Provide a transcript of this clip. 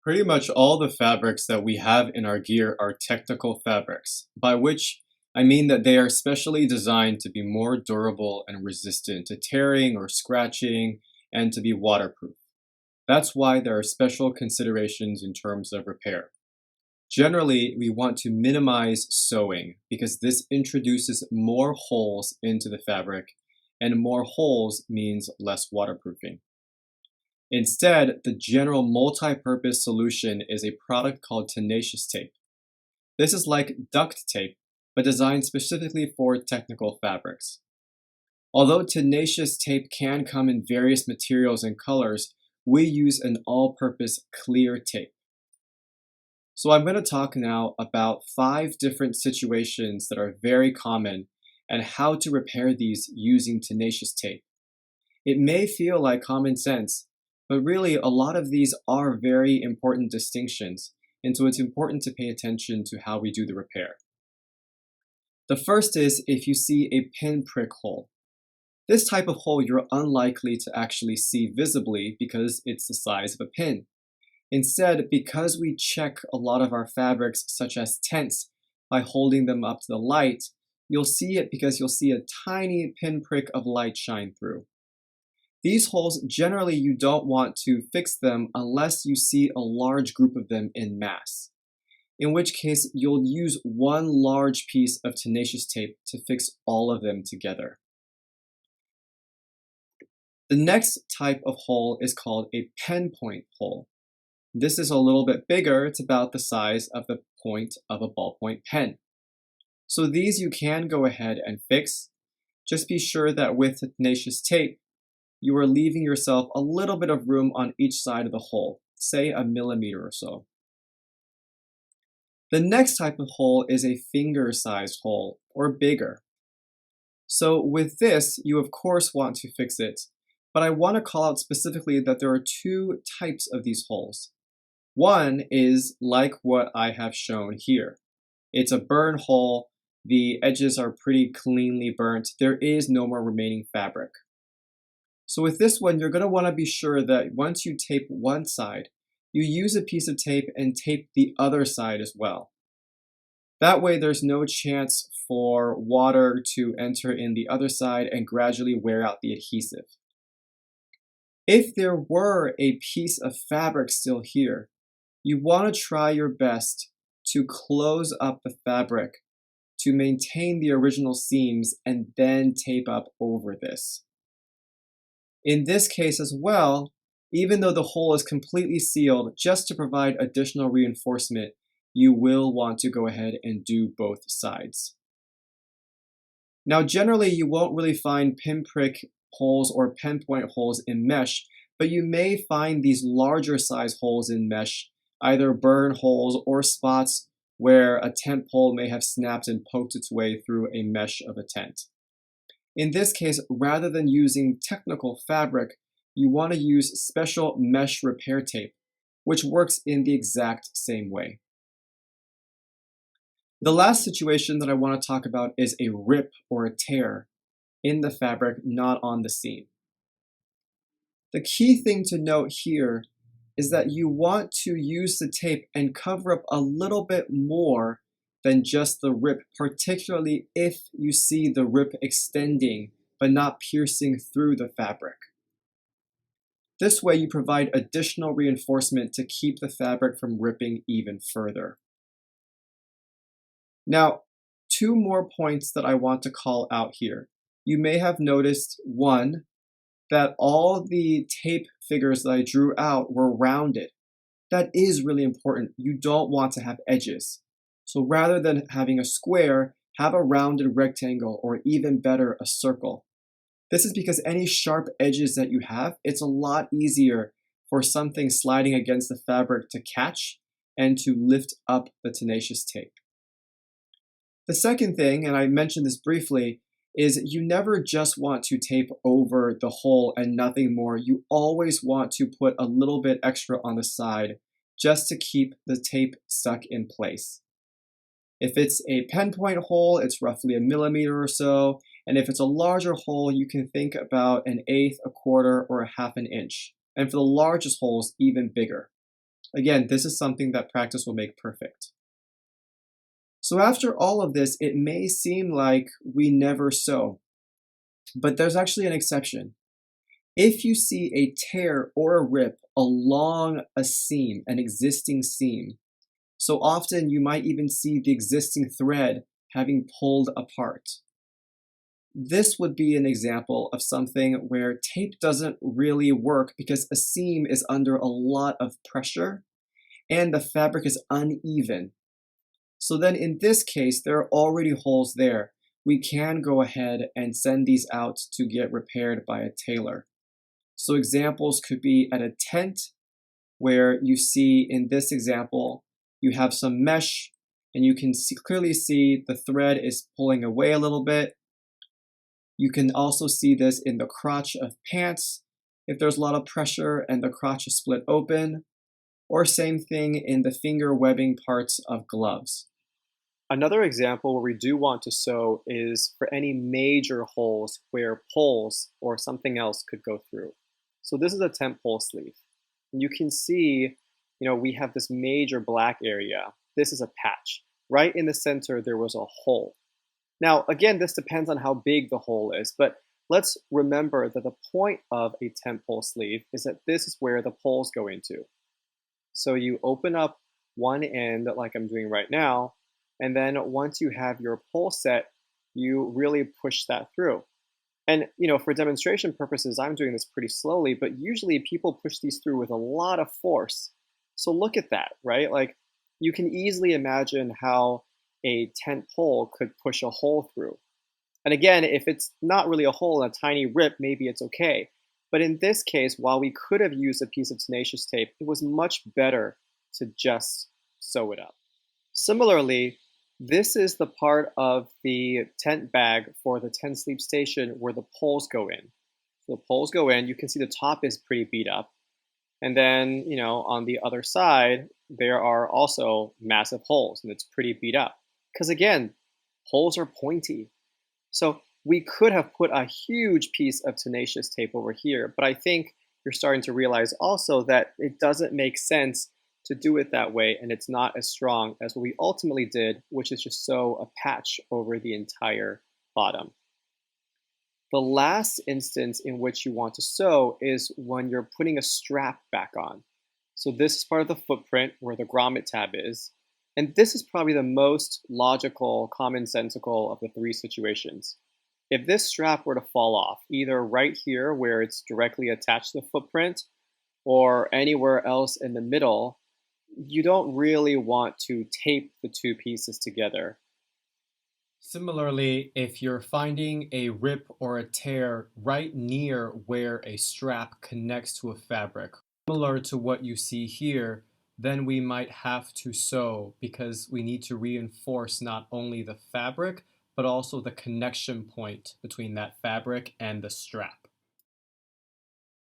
Pretty much all the fabrics that we have in our gear are technical fabrics, by which I mean that they are specially designed to be more durable and resistant to tearing or scratching and to be waterproof. That's why there are special considerations in terms of repair. Generally, we want to minimize sewing because this introduces more holes into the fabric, and more holes means less waterproofing. Instead, the general multi-purpose solution is a product called tenacious tape. This is like duct tape, but designed specifically for technical fabrics. Although tenacious tape can come in various materials and colors, we use an all-purpose clear tape. So I'm going to talk now about 5 different situations that are very common and how to repair these using tenacious tape. It may feel like common sense, but really a lot of these are very important distinctions, and so it's important to pay attention to how we do the repair. The first is if you see a pinprick hole. This type of hole you're unlikely to actually see visibly because it's the size of a pin. Instead, because we check a lot of our fabrics, such as tents, by holding them up to the light, you'll see it because you'll see a tiny pinprick of light shine through. These holes, generally you don't want to fix them unless you see a large group of them in mass, in which case you'll use one large piece of tenacious tape to fix all of them together. The next type of hole is called a pen point hole. This is a little bit bigger. It's about the size of the point of a ballpoint pen. So these you can go ahead and fix. Just be sure that with the tenacious tape, you are leaving yourself a little bit of room on each side of the hole, say a millimeter or so. The next type of hole is a finger-sized hole, or bigger. So with this, you of course want to fix it, but I want to call out specifically that there are 2 types of these holes. One is like what I have shown here. It's a burn hole. The edges are pretty cleanly burnt. There is no more remaining fabric. So with this one, you're going to want to be sure that once you tape one side, you use a piece of tape and tape the other side as well. That way there's no chance for water to enter in the other side and gradually wear out the adhesive. If there were a piece of fabric still here, you want to try your best to close up the fabric to maintain the original seams and then tape up over this. In this case as well, even though the hole is completely sealed, just to provide additional reinforcement, you will want to go ahead and do both sides. Now, generally, you won't really find pinprick holes or pen point holes in mesh, but you may find these larger size holes in mesh, either burn holes or spots where a tent pole may have snapped and poked its way through a mesh of a tent. In this case, rather than using technical fabric, you want to use special mesh repair tape, which works in the exact same way. The last situation that I want to talk about is a rip or a tear in the fabric, not on the seam. The key thing to note here is that you want to use the tape and cover up a little bit more than just the rip, particularly if you see the rip extending but not piercing through the fabric. This way you provide additional reinforcement to keep the fabric from ripping even further. Now, 2 more points that I want to call out here. You may have noticed, one, that all the tape figures that I drew out were rounded. That is really important. You don't want to have edges. So rather than having a square, have a rounded rectangle, or even better, a circle. This is because any sharp edges that you have, it's a lot easier for something sliding against the fabric to catch and to lift up the tenacious tape. The second thing, and I mentioned this briefly, is you never just want to tape over the hole and nothing more. You always want to put a little bit extra on the side just to keep the tape stuck in place. If it's a pen point hole, it's roughly a millimeter or so. And if it's a larger hole, you can think about 1/8, 1/4, or 1/2 inch. And for the largest holes, even bigger. Again, this is something that practice will make perfect. So after all of this, it may seem like we never sew, but there's actually an exception. If you see a tear or a rip along a seam, an existing seam, so often you might even see the existing thread having pulled apart. This would be an example of something where tape doesn't really work because a seam is under a lot of pressure and the fabric is uneven. So then in this case, there are already holes there. We can go ahead and send these out to get repaired by a tailor. So examples could be at a tent where you see in this example, you have some mesh and you can clearly see the thread is pulling away a little bit. You can also see this in the crotch of pants if there's a lot of pressure and the crotch is split open, or same thing in the finger webbing parts of gloves. Another example where we do want to sew is for any major holes where poles or something else could go through. So this is a tent pole sleeve. And you can see, we have this major black area. This is a patch. Right in the center, there was a hole. Now, again, this depends on how big the hole is, but let's remember that the point of a tent pole sleeve is that this is where the poles go into. So you open up one end like I'm doing right now, and then once you have your pole set, you really push that through. And for demonstration purposes, I'm doing this pretty slowly, but usually people push these through with a lot of force. So look at that, right? Like you can easily imagine how a tent pole could push a hole through. And again, if it's not really a hole and a tiny rip, maybe it's okay. But in this case, while we could have used a piece of tenacious tape, it was much better to just sew it up. Similarly, this is the part of the tent bag for the tent sleep station where the poles go in. So the poles go in, you can see the top is pretty beat up. And then, on the other side, there are also massive holes and it's pretty beat up. Because again, holes are pointy. So we could have put a huge piece of tenacious tape over here, but I think you're starting to realize also that it doesn't make sense to do it that way, and it's not as strong as what we ultimately did, which is just sew a patch over the entire bottom. The last instance in which you want to sew is when you're putting a strap back on. So this is part of the footprint where the grommet tab is, and this is probably the most logical, commonsensical of the three situations. If this strap were to fall off, either right here where it's directly attached to the footprint, or anywhere else in the middle, you don't really want to tape the two pieces together. Similarly, if you're finding a rip or a tear right near where a strap connects to a fabric, similar to what you see here, then we might have to sew because we need to reinforce not only the fabric, but also the connection point between that fabric and the strap.